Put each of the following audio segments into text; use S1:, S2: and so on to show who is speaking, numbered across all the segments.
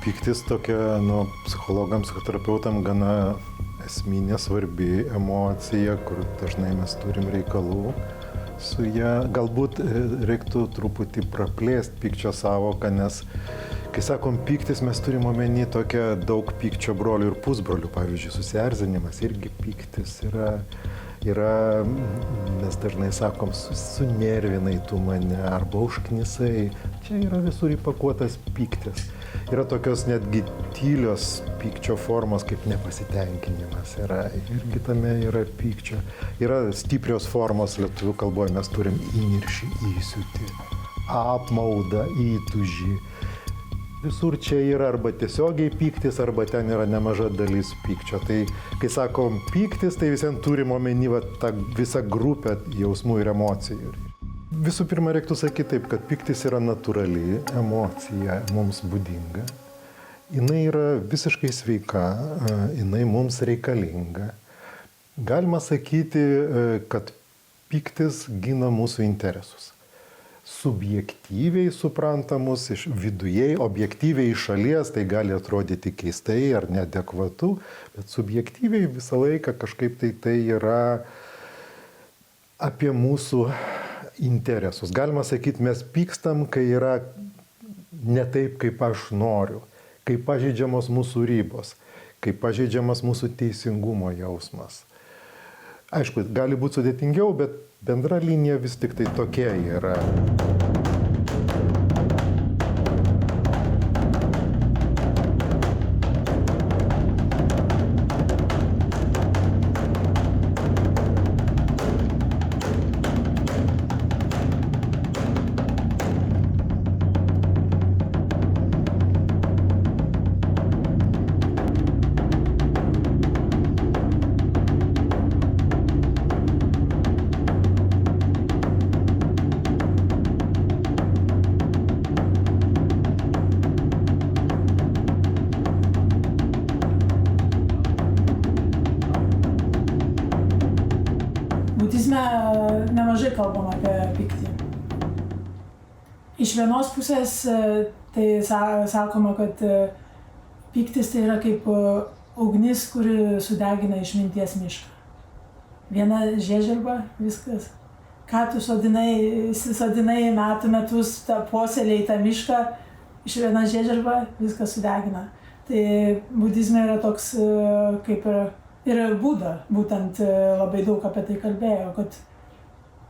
S1: Pyktis tokia, psichologams, psichoterapeutam gana esminė, svarbi emocija, kur dažnai mes turim reikalų su ją. Galbūt reiktų truputį praplėsti pykčio savoką, nes kai sakom pyktis, mes turim omeny tokią daug pykčio brolių ir pusbrolių. Pavyzdžiui, susierzinimas irgi pyktis yra, mes dažnai sakom, sunervinai tu mane arba užknisai. Čia yra visur įpakuotas pyktis. Yra tokios netgi tylios pykčio formos kaip nepasitenkinimas. Irgi tame yra pykčio. Yra stiprios formos lietuvių kalboje, mes turim įniršį, įsiūtį, apmaudą, įtūžį. Visur čia yra arba tiesiogiai pyktis, arba ten yra nemaža dalis pykčio. Tai kai sakom pyktis, tai visiems turim omeny tą visą grupę jausmų ir emocijų. Visų pirma, reiktų sakyti taip, kad pyktis yra natūrali emocija, mums būdinga. Jinai yra visiškai sveika, jinai mums reikalinga. Galima sakyti, kad pyktis gina mūsų interesus. Subjektyviai suprantamus, iš vidujei, objektyviai iš šalies, tai gali atrodyti keistai ar neadekvatu, bet subjektyviai visą laiką kažkaip tai yra apie mūsų interesus. Galima sakyti, mes pykstam, kai yra ne taip, kaip aš noriu, kai pažeidžiamos mūsų ribos, kai pažeidžiamas mūsų teisingumo jausmas. Aišku, gali būti sudėtingiau, bet bendra linija vis tik tai tokia yra.
S2: Budizme nemažai kalbam apie pyktį. Iš vienos pusės tai sakoma, kad pyktis tai yra kaip ugnis, kuri sudegina išminties mišką. Viena žiežirba, viskas. Ką tu sodinai metus, puoselėjai tą mišką, iš viena žiežirba viskas sudegina. Tai budizme yra toks kaip ir Buda būtent labai daug apie tai kalbėjo, kad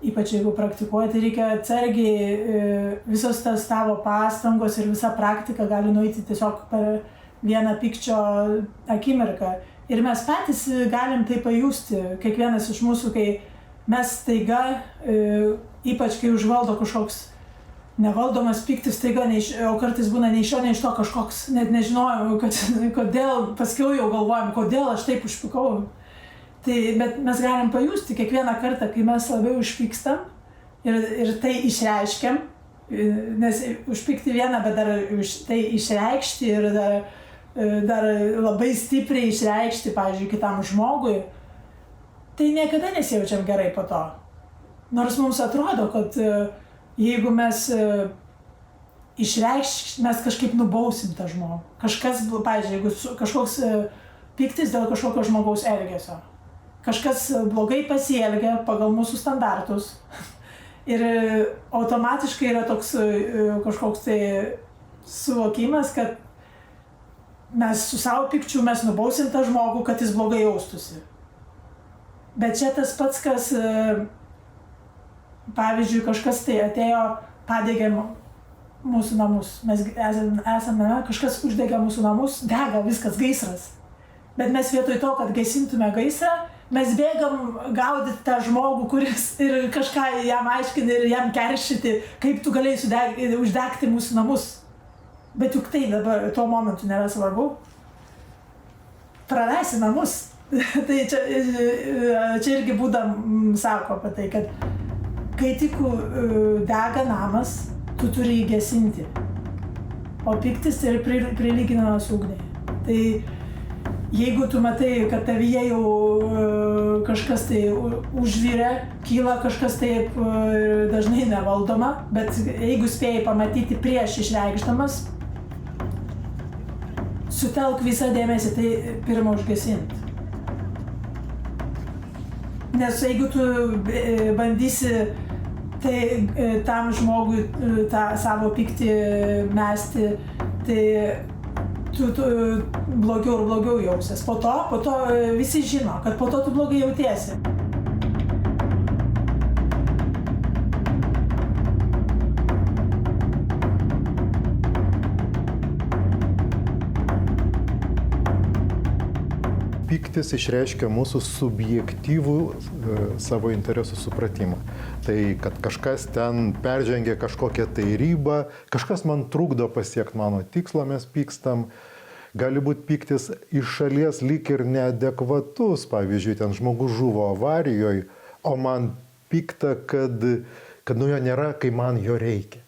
S2: ypač jeigu praktikuoji, tai reikia atsargiai, visos tas tavo pastangos ir visa praktika gali nueiti tiesiog per vieną pykčio akimirką. Ir mes patys galim tai pajusti, kiekvienas iš mūsų, kai mes staiga, ypač kai užvaldo kažkoks nevaldomas pyktis, staiga, o kartais būna nei iš jo, nei iš to kažkoks, net nežinojau, kodėl, paskiau jau galvojam, kodėl aš taip užpykau. Bet mes galim pajusti kiekvieną kartą, kai mes labiau užpykstam ir tai išreiškiam, nes užpykti vieną, bet dar tai išreikšti ir dar labai stipriai išreikšti, pavyzdžiui, kitam žmogui, tai niekada nesijaučiam gerai po to. Nors mums atrodo, kad jeigu mes mes kažkaip nubausim tą žmogų. Kažkas, pavyzdžiui, jeigu kažkoks pyktis dėl kažkokio žmogaus elgesio. Kažkas blogai pasielgia pagal mūsų standartus. Ir automatiškai yra toks kažkoks tai suvokimas, kad mes su savo pykčiu mes nubausim tą žmogų, kad jis blogai jaustųsi. Bet čia tas pats, kas pavyzdžiui, kažkas tai atėjo, padegė mūsų namus. Mes esame, kažkas uždegė mūsų namus, dega viskas, gaisras. Bet mes vietoj to, kad gesintume gaisrą, mes bėgam gaudyti tą žmogų, kuris ir kažką jam aiškini ir jam keršyti, kaip tu galėjai uždegti mūsų namus. Bet juk tai dabar tuo momentu nėra svarbu. Prarasi namus. Tai čia irgi Buda sako apie tai, kad kai tik dega namas, tu turi jį gesinti. O pyktis tai prilyginamas ugniai. Tai jeigu tu matai, kad tavyje jau kažkas tai užvirė, kyla kažkas taip dažnai nevaldoma, bet jeigu spėjai pamatyti prieš išreikšdamas, sutelk visą dėmesį, tai pirmą užgesinti. Nes jeigu tu bandysi tam žmogui tą savo pyktį mesti, tai tu blogiau ir blogiau jausies. Po to visi žino, kad po to tu blogai jautiesi.
S1: Pyktis išreiškia mūsų subjektyvų savo interesų supratimą. Tai, kad kažkas ten peržengia kažkokią tai ribą, kažkas man trukdo pasiekti mano tikslo, mes pykstam. Gali būti pyktis iš šalies lyg ir neadekvatus, pavyzdžiui, ten žmogus žuvo avarijoje, o man pikta, kad jo nėra, kai man jo reikia.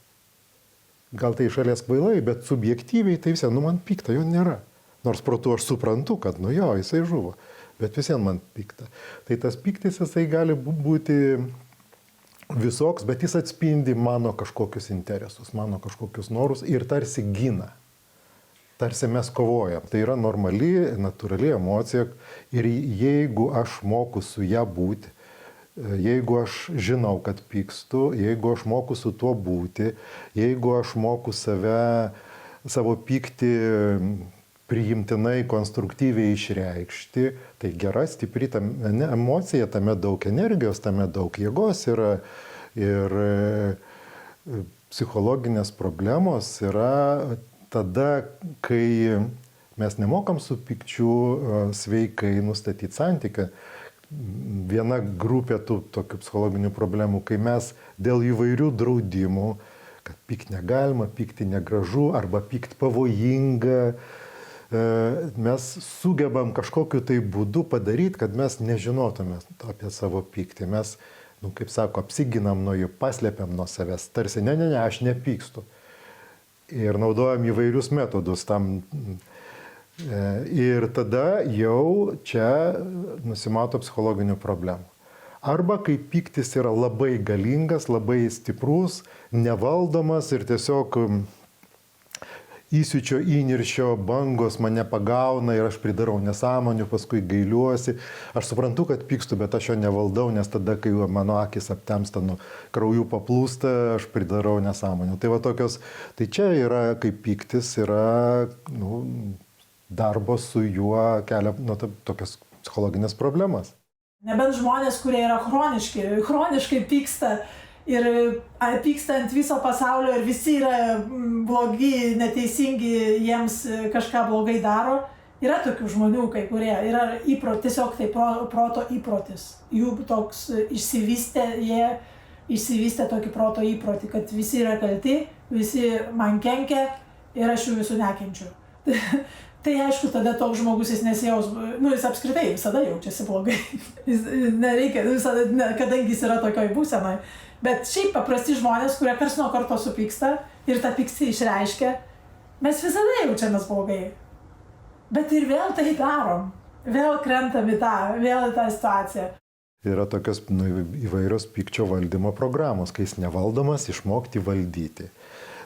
S1: Gal tai iš šalies kvailai, bet subjektyviai tai visą, man pikta, jo nėra. Nors protu aš suprantu, kad jisai žuvo, bet visiems man pikta. Tai tas pyktis jisai gali būti visoks, bet jis atspindi mano kažkokius interesus, mano kažkokius norus ir tarsi gina. Tarsi mes kovojam. Tai yra normali, natūrali emocija ir jeigu aš moku su ją būti, jeigu aš žinau, kad pykstu, jeigu aš moku su tuo būti, jeigu aš moku savo pyktį priimtinai, konstruktyviai išreikšti, tai gera, stipri emocija, tame daug energijos, tame daug jėgos yra ir psichologinės problemos yra tada, kai mes nemokam su pykčiu sveikai nustatyti santykį. Viena grupė tų tokių psichologinių problemų, kai mes dėl įvairių draudimų, kad pykti negalima, pykti negražu arba pykti pavojinga, mes sugebam kažkokiu tai būdu padaryti, kad mes nežinotume apie savo pyktį. Mes, kaip sako, apsiginam nuo jų, paslėpiam nuo savęs. Tarsi, ne, aš nepykstu. Ir naudojam įvairius metodus tam. Ir tada jau čia nusimato psichologinių problemų. Arba kai pyktis yra labai galingas, labai stiprus, nevaldomas ir tiesiog įsiūčio įniršio bangos mane pagauna ir aš pridarau nesąmonių, paskui gailiuosi. Aš suprantu, kad pykstu, bet aš jo nevaldau, nes tada, kai mano akis aptemsta, krauju paplūsta, aš pridarau nesąmonių. Tai va tokios, tai čia yra, kaip pyktis yra, darbo su juo kelia tokias psichologinės problemas.
S2: Nebent žmonės, kurie yra chroniškai pyksta ir pyksta ant viso pasaulio ir visi yra blogi, neteisingi, jiems kažką blogai daro. Yra tokių žmonių, kai kurie yra tiesiog tai proto įprotis. Jų toks jie išsivystė tokį proto įprotį, kad visi yra kalti, visi man kenkia ir aš jų visų nekenčiu. Tai aišku, tada toks žmogus jis nesijaus, jis apskritai visada jaučiasi blogai. Nereikia, kadangi jis yra tokioj būsenoj. Bet šiaip paprasti žmonės, kurie karts nuo karto supyksta ir tą pyktį išreiškia, mes visada jaučiamės blogai. Bet ir vėl tai darom. Vėl krentam į tą situaciją.
S1: Yra tokios įvairios pykčio valdymo programos, kai jis nevaldomas, išmokti valdyti.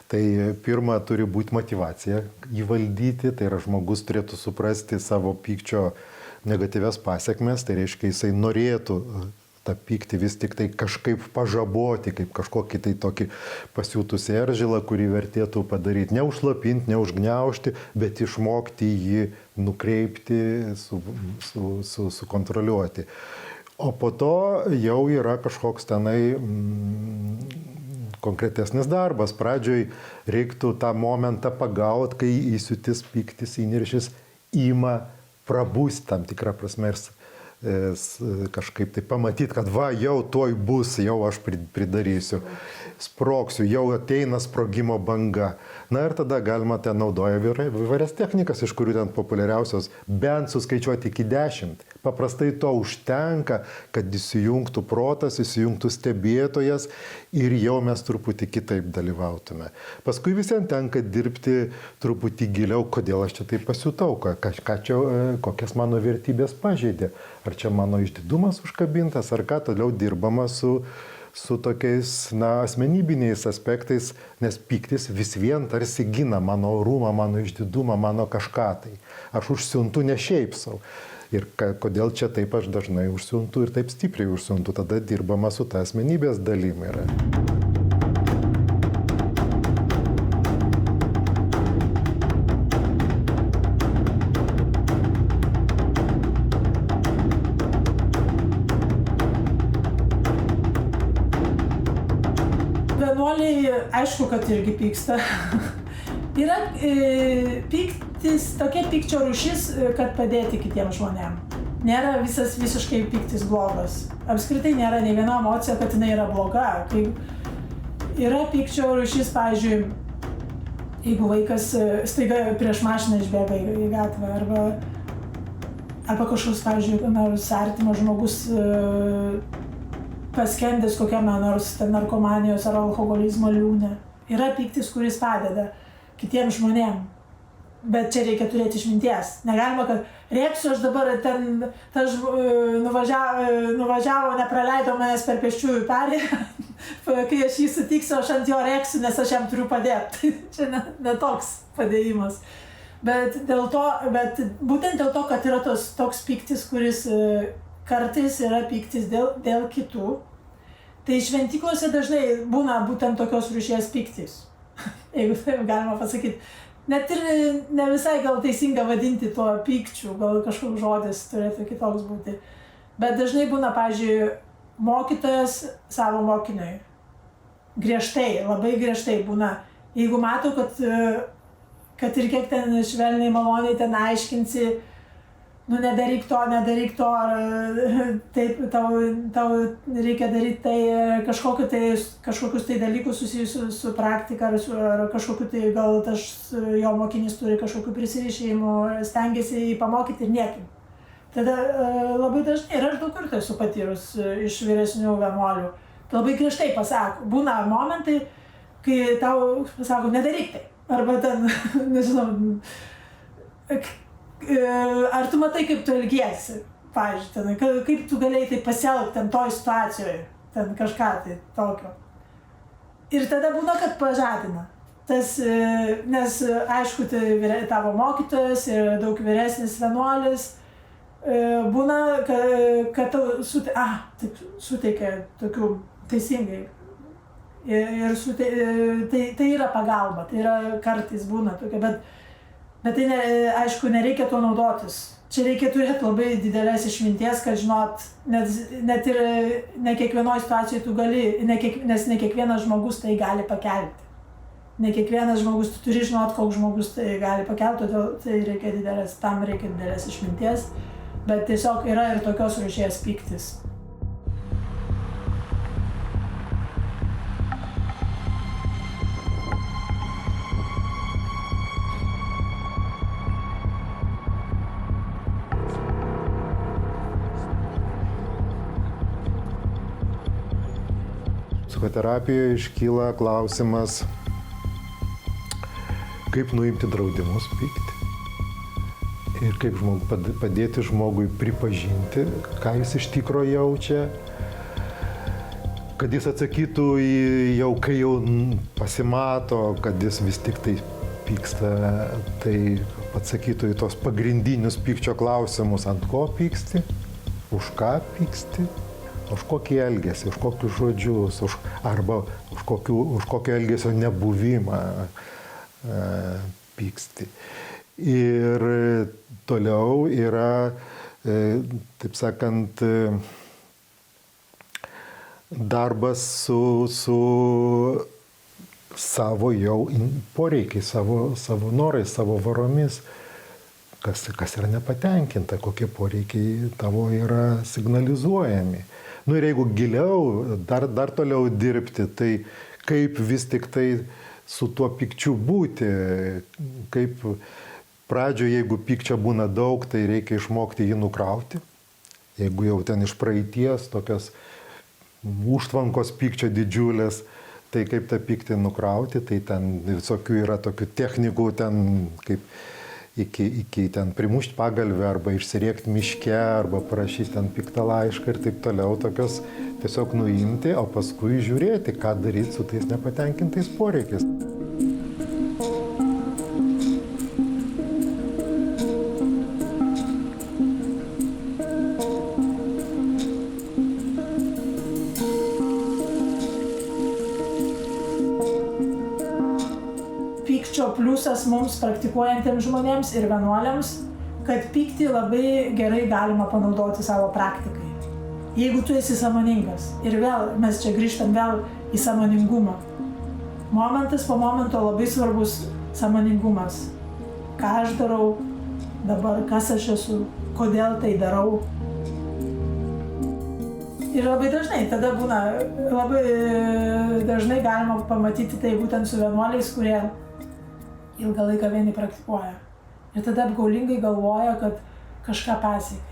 S1: Tai pirma turi būti motyvacija įvaldyti, tai yra žmogus turėtų suprasti savo pykčio negatyvias pasiekmes, tai reiškia jisai norėtų tą pyktį vis tik tai kažkaip pažaboti, kaip kažkokį tai tokį pasiūtusį eržilą, kurį vertėtų padaryti, neužslopinti, neužgniaužti, bet išmokti jį nukreipti, sukontroliuoti. O po to jau yra kažkoks tenai konkretesnis darbas. Pradžioj reiktų tą momentą pagauti, kai įsiūtis, pyktis, įniršis ima prabūsti tam tikrą prasme ir kažkaip tai pamatyti, kad jau tuoj bus, jau aš pridarysiu, sproksiu, jau ateina sprogimo banga. Na ir tada galima ten naudoja įvairias technikas, iš kurių ten populiariausios bent suskaičiuoti iki 10. Paprastai to užtenka, kad įsijungtų protas, įsijungtų stebėtojas ir jau mes truputį kitaip dalyvautume. Paskui visiems tenka dirbti truputį giliau, kodėl aš čia taip pasiutau, kokias mano vertybės pažeidė. Ar čia mano išdidumas užkabintas, ar ką toliau dirbama su su tokiais, asmenybiniais aspektais, nes pyktis vis vien tarsi gina mano orumą, mano išdidumą, mano kažką tai. Aš užsiuntu ne šiaip savo. Ir kodėl čia taip aš dažnai užsiuntu ir taip stipriai užsiuntu, tada dirbama su ta asmenybės dalimi yra.
S2: Vienuoliai, aišku, kad irgi pyksta. Yra pyktis tokia pykčio rūšis, kad padėti kitiems žmonėms. Nėra visiškai pyktis blogas. Apskritai nėra nei viena emocija, kad jinai yra bloga. Kai yra pykčio rūšis, pavyzdžiui, jeigu vaikas staiga prieš mašiną išbėga į gatvę, arba kažkoks, pavyzdžiui, nors artimas žmogus paskendęs kokiame nors narkomanijos ar alkoholizmo liūne. Yra pyktis, kuris padeda kitiems žmonėms. Bet čia reikia turėti išminties. Negalima, kad rėksiu aš dabar ten, tas nuvažiavo, nepraleido manęs per pėsčiųjų perėją, kai aš jį sutiksiu, aš ant jo rėksiu, nes aš jam turiu padėti. Čia ne toks padėjimas. Bet būtent dėl to, kad yra toks pyktis, kuris kartais yra pyktis dėl kitų, tai šventyklose dažnai būna būtent tokios rūšies pyktis. Jeigu taip galima pasakyti. Net ir ne visai gal teisinga vadinti tuo pykčiu, gal kažkoks žodis turėtų kitoks būti. Bet dažnai būna, pavyzdžiui, mokytojas savo mokiniui. Griežtai, labai griežtai būna. Jeigu matau, kad ir kiek ten švelniai, maloniai ten aiškinsi, nedaryk to, taip, tau reikia daryti tai, kažkokius tai dalykus susijusius su praktika, ar kažkokiu tai, gal jo mokinys turi kažkokių prisirišimų, stengiasi jį pamokyti ir niekim. Tada labai dažnai, ir aš daug kartų esu patyrus iš vyresnių vienuolių, labai griežtai pasako, būna momentai, kai tau pasako, nedaryk tai, arba ten, nežinau, ar tu matai, kaip tu elgiesi, pavyzdžiui, kaip tu galėjai tai pasielgti ten toj situacijoje, ten kažką tai tokio. Ir tada būna, kad pažadina. Nes, aišku, tai tavo mokytojas ir daug vyresnis vienuolis, būna, kad tau suteikia tokių teisingai. Ir tai yra pagalba, tai yra kartais būna tokia, bet tai, aišku, nereikia tuo naudotis. Čia reikia turėti labai didelės išminties, kad žinot, net ir ne kiekvienoje situacijoje tu gali, nes ne kiekvienas žmogus tai gali pakelti. Ne kiekvienas žmogus, tu turi žinot, koks žmogus tai gali pakelti, todėl tam reikia didelės išminties, bet tiesiog yra ir tokios rūšies pyktis.
S1: Psichoterapijoje iškyla klausimas, kaip nuimti draudimus pykti ir kaip padėti žmogui pripažinti, ką jis iš tikro jaučia, kad jis atsakytų kai jau pasimato, kad jis vis tik tai pyksta, tai atsakytų į tos pagrindinius pykčio klausimus, ant ko pyksti, už ką pyksti, už kokį elgesį, už kokius žodžius, arba už kokio elgesio nebuvimą pyksti. Ir toliau yra, taip sakant, darbas su savo jau poreikiais, savo norais, savo varomis, kas yra nepatenkinta, kokie poreikiai tavo yra signalizuojami. Ir jeigu giliau, dar toliau dirbti, tai kaip vis tik tai su tuo pykčiu būti, kaip pradžioje, jeigu pykčio būna daug, tai reikia išmokti jį nukrauti. Jeigu jau ten iš praeities tokios užtvankos pykčio didžiulės, tai kaip tą pyktį nukrauti, tai ten visokių yra tokių technikų, ten kaip iki ten primušti pagalvę arba išsiriekti miške arba parašyti ten piktą laišką ir taip toliau, tokios tiesiog nuimti, o paskui žiūrėti, ką daryti su tais nepatenkintais poreikiais.
S2: Pykčio pliusas mums praktikuojantiems žmonėms ir vienuoliams, kad pyktį labai gerai galima panaudoti savo praktikai. Jeigu tu esi sąmoningas. Ir vėl, mes čia grįžtam vėl į sąmoningumą. Momentas po momento labai svarbus sąmoningumas. Ką aš darau dabar, kas aš esu, kodėl tai darau. Ir labai dažnai, tada būna, labai dažnai galima pamatyti tai būtent su vienuoliais, kurie ilgą laiką vieni praktikuoja. Ir tada apgaulingai galvoja, kad kažką pasiekė.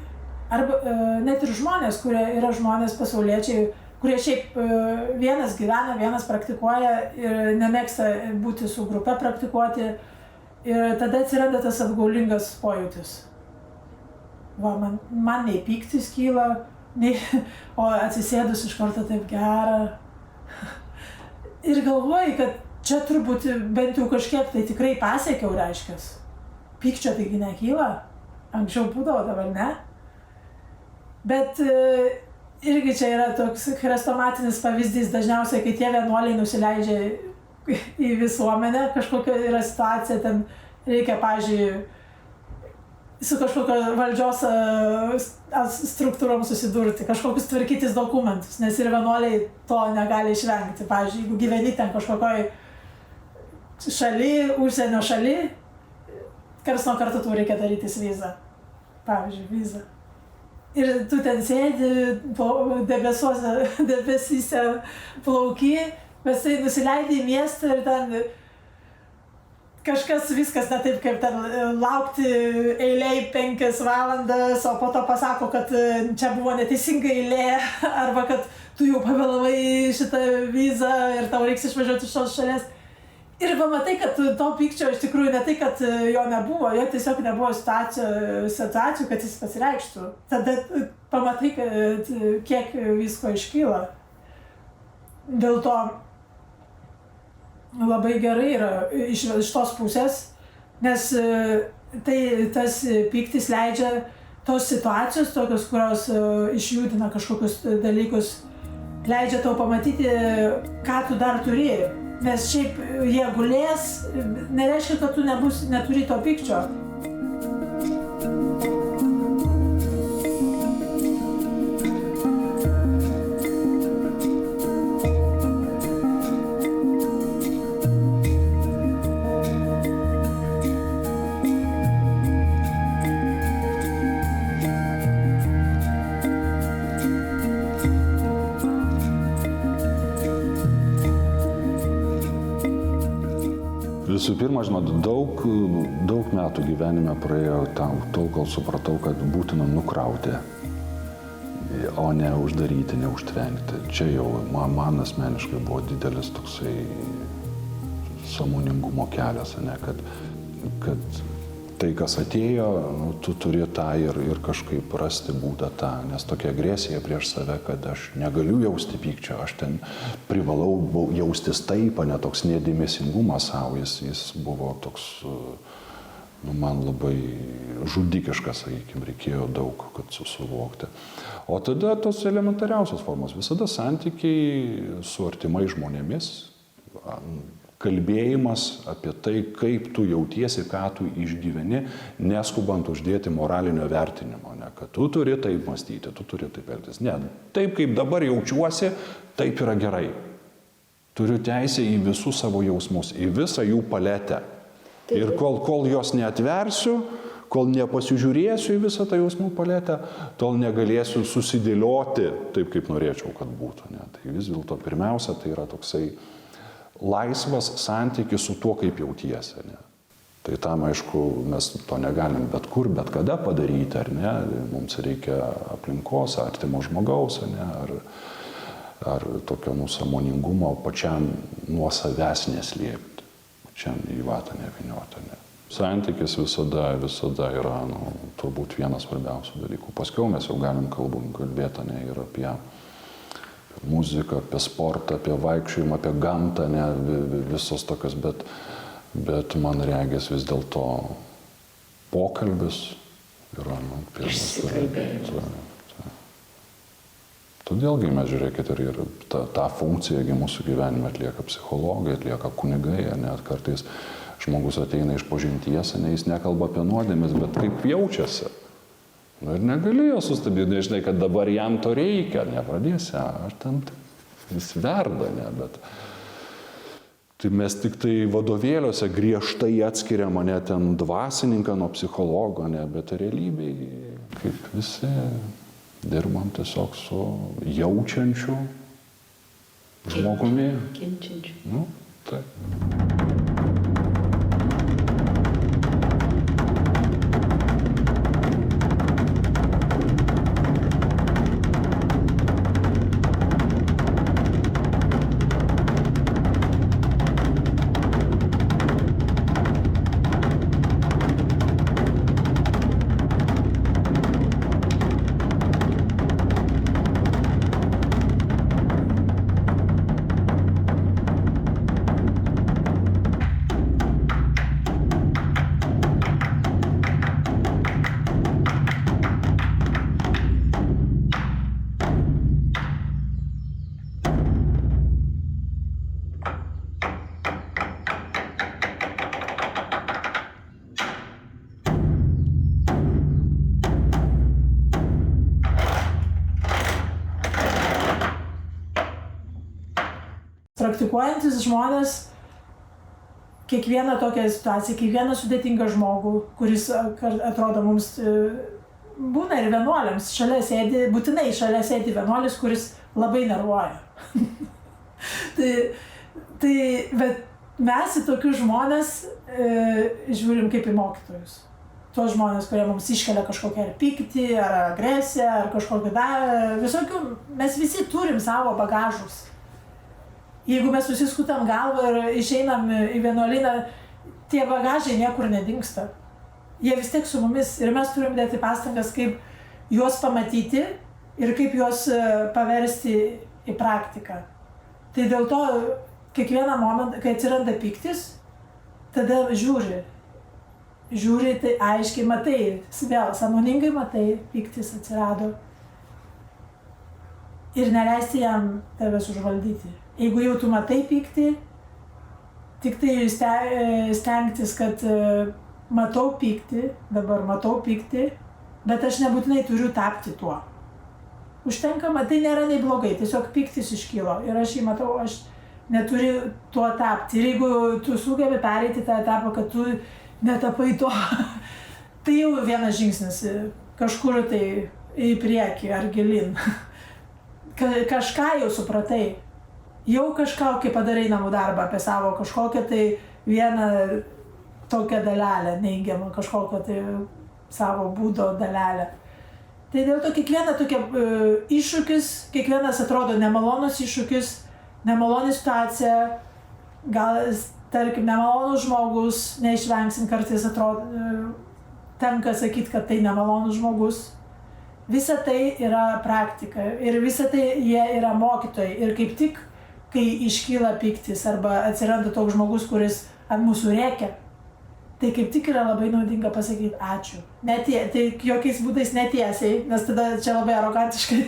S2: Arba net ir žmonės, kurie yra žmonės pasauliečiai, kurie šiaip vienas gyvena, vienas praktikuoja ir nemėgsta būti su grupe praktikuoti. Ir tada atsiranda tas apgaulingas pojūtis. Va, man nei pyktis kyla, o atsisėdus iš karto taip gera. Ir galvoji, kad čia turbūt bent jau kažkiek tai tikrai pasiekiau, reiškias. Pykčio taigi nekyla, anksčiau būdavo, dabar ne. Bet irgi čia yra toks chrestomatinis pavyzdys, dažniausiai, kai tie vienuoliai nusileidžia į visuomenę, kažkokia yra situacija, ten reikia, pavyzdžiui, su kažkokio valdžios struktūrom susidurti, kažkokius tvarkytis dokumentus, nes ir vienuoliai to negali išvengti. Pavyzdžiui, jeigu gyveni ten kažkokioj šaly, užsienio šaly, karts nuo karto tau reikia darytis vizą. Pavyzdžiui, vizą. Ir tu ten sėdi, debesyse plauki, bet tai nusileidi į miestą ir ten kažkas viskas ne taip, kaip ten laukti eilėj 5 valandas, o po to pasako, kad čia buvo neteisinga eilė, arba kad tu jau pavėlavai šitą vizą ir tau reiks išvažiuoti iš šios šalies. Ir pamatai, kad to pykčio iš tikrųjų ne tai, kad jo nebuvo, jo tiesiog nebuvo situacijų, kad jis pasireikštų. Tada pamatai, kad kiek visko iškyla. Dėl to labai gerai yra iš tos pusės, nes tas pyktis leidžia tos situacijos, tokios, kurios išjudina kažkokius dalykus, leidžia tau pamatyti, ką tu dar turi. Nes šiaip jie gulės, nereiškia, kad tu neturi to pykčio.
S3: Visų pirma, žinot, daug metų gyvenime praėjo tol, kol supratau, kad būtina nukrauti, o ne uždaryti, ne užtvenkti. Čia jau man asmeniškai buvo didelis toksai sąmoningumo kelias, ne, kad tai, kas atėjo, tu turi tą ir kažkaip rasti būdą tą, nes tokia agresija prieš save, kad aš negaliu jausti pykčio, aš ten privalau jaustis taip, ne toks nedėmesingumas savo, jis buvo toks, man labai žudikiškas, sakykime, reikėjo daug, kad susivokti. O tada tos elementariausios formos, visada santykiai su artimai žmonėmis, kalbėjimas apie tai, kaip tu jautiesi, ką tu išgyveni, neskubant uždėti moralinio vertinimo, ne, kad tu turi taip mąstyti, tu turi taip elgtis. Ne, taip kaip dabar jaučiuosi, taip yra gerai. Turiu teisę į visus savo jausmus, į visą jų paletę. Ir kol jos neatversiu, kol nepasižiūrėsiu į visą tą jausmų paletę, tol negalėsiu susidėlioti taip, kaip norėčiau, kad būtų. Ne. Tai vis dėlto pirmiausia, tai yra toksai laisvas santykis su tuo, kaip jautiesi. Ne? Tai tam, aišku, mes to negalim bet kur, bet kada padaryti, ar ne? Mums reikia aplinkos, artimo žmogaus, ne? Ar tokio sąmoningumo pačiam nuo savęs neslėpti, pačiam į vatą nevynioti. Ne? Santykis visada yra, turbūt vienas svarbiausių dalykų. Paskiau mes jau galim kalbėti, ir apie muziką, apie sportą, apie vaikščiojimą, apie gamtą, visos tokios, bet man regis vis dėlto pokalbis yra, pirmas. Todėlgi mes žiūrėkit ir tą funkciją mūsų gyvenime atlieka psichologai, atlieka kunigai, net kartais žmogus ateina iš pažinties, jis nekalba apie nuodėmes, bet kaip jaučiasi. Ir negalėjo sustabdyti, nežinai, kad dabar jam to reikia, nepradėsi, ar ten vis verda, bet tai mes tik tai vadovėliuose griežtai atskiriam mane ten dvasininką nuo psichologo, bet realybėj, kaip visi dirbam tiesiog su jaučiančiu žmogumi.
S4: Kenčiančiu.
S3: Taip.
S2: Praktikuojantis žmonės kiekvieną tokią situaciją, kiekvieną sudėtingą žmogų, kuris atrodo mums būna ir vienuoliams, būtinai šalia sėdi vienuolis, kuris labai nervuoja. Bet mes į tokius žmonės žiūrim kaip į mokytojus. Tuos žmonės, kurie mums iškelia kažkokią ar pyktį, ar agresiją, ar kažkokią visokių, mes visi turim savo bagažus. Jeigu mes susiskutam galvą ir išeinam į vienuolyną, tie bagažai niekur nedingsta. Jie vis tiek su mumis ir mes turim dėti pastangas, kaip juos pamatyti ir kaip juos paversti į praktiką. Tai dėl to kiekvieną momentą, kai atsiranda pyktis, tada žiūri, tai aiškiai matai, vėl sąmoningai matai, pyktis atsirado. Ir neleisti jam tavęs užvaldyti. Jeigu jau tu matai pyktį, tik tai stengtis, kad matau pyktį, bet aš nebūtinai turiu tapti tuo. Užtenka, tai nėra nei blogai, tiesiog pyktis iškylo ir aš jį matau, aš neturiu tuo tapti. Ir jeigu tu sugebi pereiti tą etapą, kad tu netapai to, tai jau vienas žingsnis kažkur tai į priekį ar gilin. Kažką jau supratai. Jau kažkokį padarai namų darbą apie savo kažkokią tai vieną tokią dalelę neigiamą, kažkokią tai savo būdo dalelę. Tai dėl to kiekviena tokia iššūkis, kiekvienas atrodo nemalonus iššūkis, nemaloni situacija, gal, tarkim, nemalonus žmogus, neišvengsim, kartais atrodo, tenka sakyti, kad tai nemalonus žmogus. Visa tai yra praktika ir visa tai jie yra mokytojai ir kaip tik kai iškyla pyktis arba atsiranda toks žmogus, kuris ant mūsų rėkia, tai kaip tik yra labai naudinga pasakyti ačiū. Tai jokiais būdais netiesiai, nes tada čia labai arogantiškai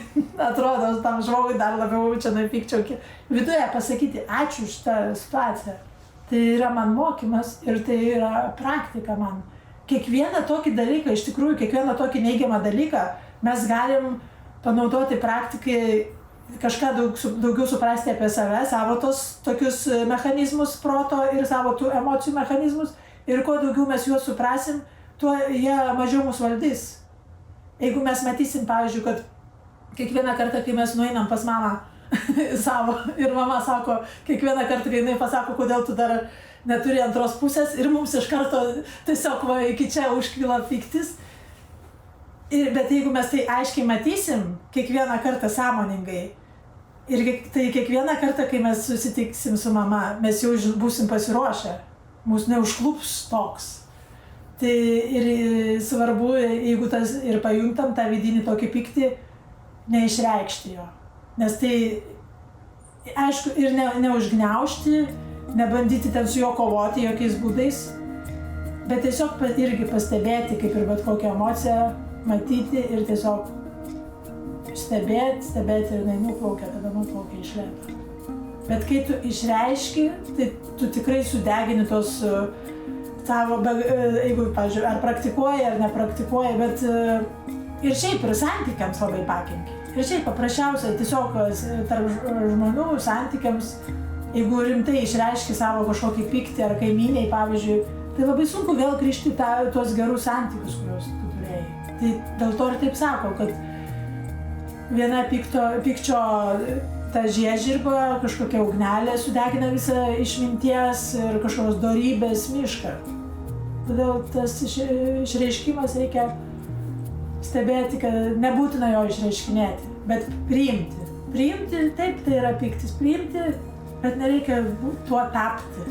S2: atrodo tam žmogui dar labiau čia nuipykčiau. Viduje pasakyti ačiū už tą situaciją. Tai yra man mokymas ir tai yra praktika man. Kiekvieną tokį dalyką, iš tikrųjų, kiekvieną tokį neigiamą dalyką mes galim panaudoti praktikai, kažką daugiau suprasti apie save, savo tos tokius mechanizmus proto ir savo tų emocijų mechanizmus. Ir kuo daugiau mes juos suprasim, tuo jie mažiau mus valdys. Jeigu mes matysim, pavyzdžiui, kad kiekvieną kartą, kai mes nueinam pas mamą savo ir mama sako, kiekvieną kartą, kai jinai pasako, kodėl tu dar neturi antros pusės ir mums iš karto tiesiog iki čia užkyla pyktis. Bet jeigu mes tai aiškiai matysim, kiekvieną kartą sąmoningai, ir tai kiekvieną kartą, kai mes susitiksim su mama, mes jau būsim pasiruošę, mūsų neužklups toks. Tai ir svarbu, jeigu tas ir pajuntam tą vidinį tokį pyktį, neišreikšti jo. Nes tai, aišku, ir neužgniaužti, nebandyti ten su juo kovoti jokiais būdais, bet tiesiog irgi pastebėti, kaip ir bet kokią emociją, matyti ir tiesiog stebėti ir nuplaukia, tada nuplaukia iš lėto. Bet kai tu išreiški, tai tu tikrai sudegini tos tavo, jeigu, pavyzdžiui, ar praktikuoji, ar nepraktikuoji, bet ir šiaip ir santykiams labai pakenkia. Ir šiaip paprasčiausiai tiesiog tarp žmonių santykiams, jeigu rimtai išreiški savo kažkokį pyktį ar kaimynei, pavyzdžiui, tai labai sunku vėl grįžti tuos gerus santykius, kuriuos tu turėjai. Tai dėl to ir taip sako, kad viena pykčio ta žiežirba, kažkokia ugnelė sudegina visą išminties ir kažkokios dorybės mišką. Todėl tas išreiškimas reikia stebėti, kad nebūtina jo išreiškinėti, bet priimti. Priimti, taip, tai yra pyktis, priimti, bet nereikia tuo tapti.